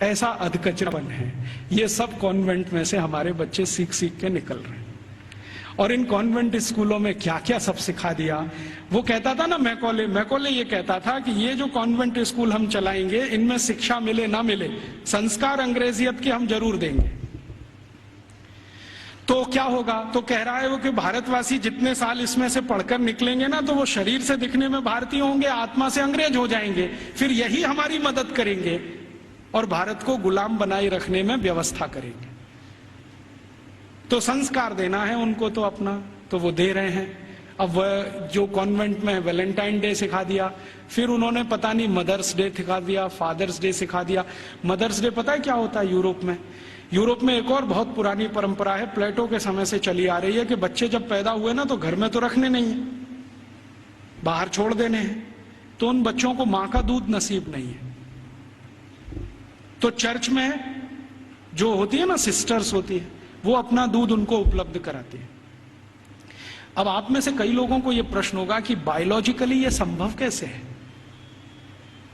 ऐसा अधकचरापन है। ये सब कॉन्वेंट में से हमारे बच्चे सीख सीख के निकल रहे हैं। और इन कॉन्वेंट स्कूलों में क्या क्या सब सिखा दिया। वो कहता था ना, मैकॉले ये कहता था कि ये जो कॉन्वेंट स्कूल हम चलाएंगे, इनमें शिक्षा मिले ना मिले, संस्कार अंग्रेजियत के हम जरूर देंगे। तो क्या होगा? तो कह रहा है वो कि भारतवासी जितने साल इसमें से पढ़कर निकलेंगे ना, तो वो शरीर से दिखने में भारतीय होंगे, आत्मा से अंग्रेज हो जाएंगे। फिर यही हमारी मदद करेंगे और भारत को गुलाम बनाए रखने में व्यवस्था करेंगे। तो संस्कार देना है उनको तो अपना, तो वो दे रहे हैं। अब वह जो कॉन्वेंट में वैलेंटाइन डे सिखा दिया, फिर उन्होंने पता नहीं मदर्स डे सिखा दिया, फादर्स डे सिखा दिया। मदर्स डे पता है क्या होता है यूरोप में एक और बहुत पुरानी परंपरा है, प्लेटो के समय से चली आ रही है, कि बच्चे जब पैदा हुए ना तो घर में तो रखने नहीं है, बाहर छोड़ देने हैं। तो उन बच्चों को मां का दूध नसीब नहीं है, तो चर्च में जो होती है ना, सिस्टर्स होती है, वो अपना दूध उनको उपलब्ध कराती है। अब आप में से कई लोगों को यह प्रश्न होगा कि बायोलॉजिकली ये संभव कैसे है?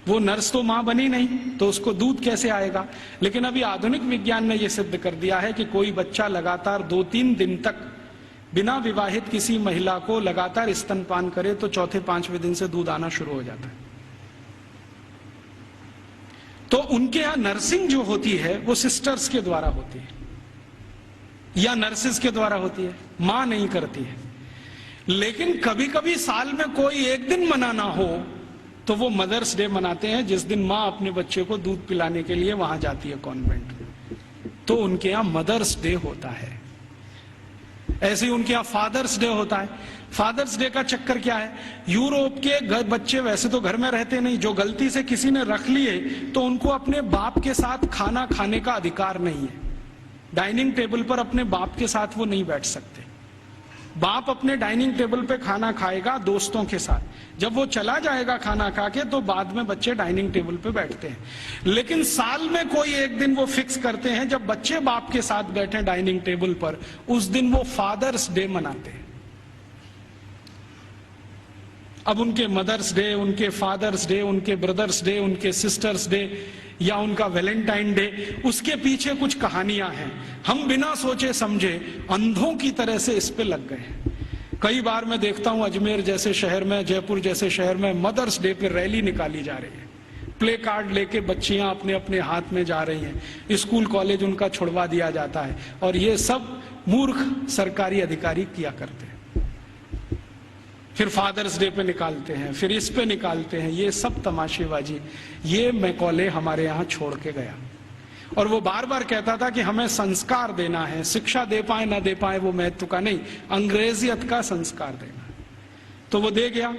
वो नर्स तो मां बनी नहीं, तो उसको दूध कैसे आएगा? लेकिन अभी आधुनिक विज्ञान ने यह सिद्ध कर दिया है कि कोई बच्चा लगातार 2-3 दिन तक बिना विवाहित किसी महिला को लगातार स्तनपान करे तो चौथे 5वें दिन से दूध आना शुरू हो जाता है। तो उनके यहां नर्सिंग जो होती है वो सिस्टर्स के द्वारा होती है या नर्सिस के द्वारा होती है, मां नहीं करती है। लेकिन कभी कभी साल में कोई एक दिन मनाना हो तो वो मदर्स डे मनाते हैं, जिस दिन मां अपने बच्चे को दूध पिलाने के लिए वहां जाती है कॉन्वेंट। तो उनके यहां मदर्स डे होता है। ऐसे ही उनके यहां फादर्स डे होता है। फादर्स डे का चक्कर क्या है? यूरोप के बच्चे वैसे तो घर में रहते नहीं, जो गलती से किसी ने रख लिए तो उनको अपने बाप के साथ खाना खाने का अधिकार नहीं है। डाइनिंग टेबल पर अपने बाप के साथ वो नहीं बैठ सकते। बाप अपने डाइनिंग टेबल पे खाना खाएगा दोस्तों के साथ, जब वो चला जाएगा खाना खा के तो बाद में बच्चे डाइनिंग टेबल पे बैठते हैं। लेकिन साल में कोई एक दिन वो फिक्स करते हैं जब बच्चे बाप के साथ बैठे डाइनिंग टेबल पर, उस दिन वो फादर्स डे मनाते हैं। अब उनके मदर्स डे, उनके फादर्स डे, उनके ब्रदर्स डे, उनके सिस्टर्स डे या उनका वैलेंटाइन डे, उसके पीछे कुछ कहानियां हैं। हम बिना सोचे समझे अंधों की तरह से इस पे लग गए हैं। कई बार मैं देखता हूं अजमेर जैसे शहर में, जयपुर जैसे शहर में मदर्स डे पे रैली निकाली जा रही है, प्ले कार्ड लेके बच्चियां अपने अपने हाथ में जा रही हैं, स्कूल कॉलेज उनका छुड़वा दिया जाता है। और ये सब मूर्ख सरकारी अधिकारी किया करते हैं। फिर फादर्स डे पे निकालते हैं, फिर इस पे निकालते हैं। ये सब तमाशेबाजी, ये मैकॉले हमारे यहां छोड़ के गया। और वो बार बार कहता था कि हमें संस्कार देना है, शिक्षा दे पाए ना दे पाए वो महत्व का नहीं, अंग्रेजियत का संस्कार देना है। तो वो दे गया।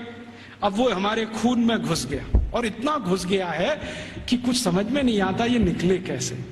अब वो हमारे खून में घुस गया, और इतना घुस गया है कि कुछ समझ में नहीं आता ये निकले कैसे।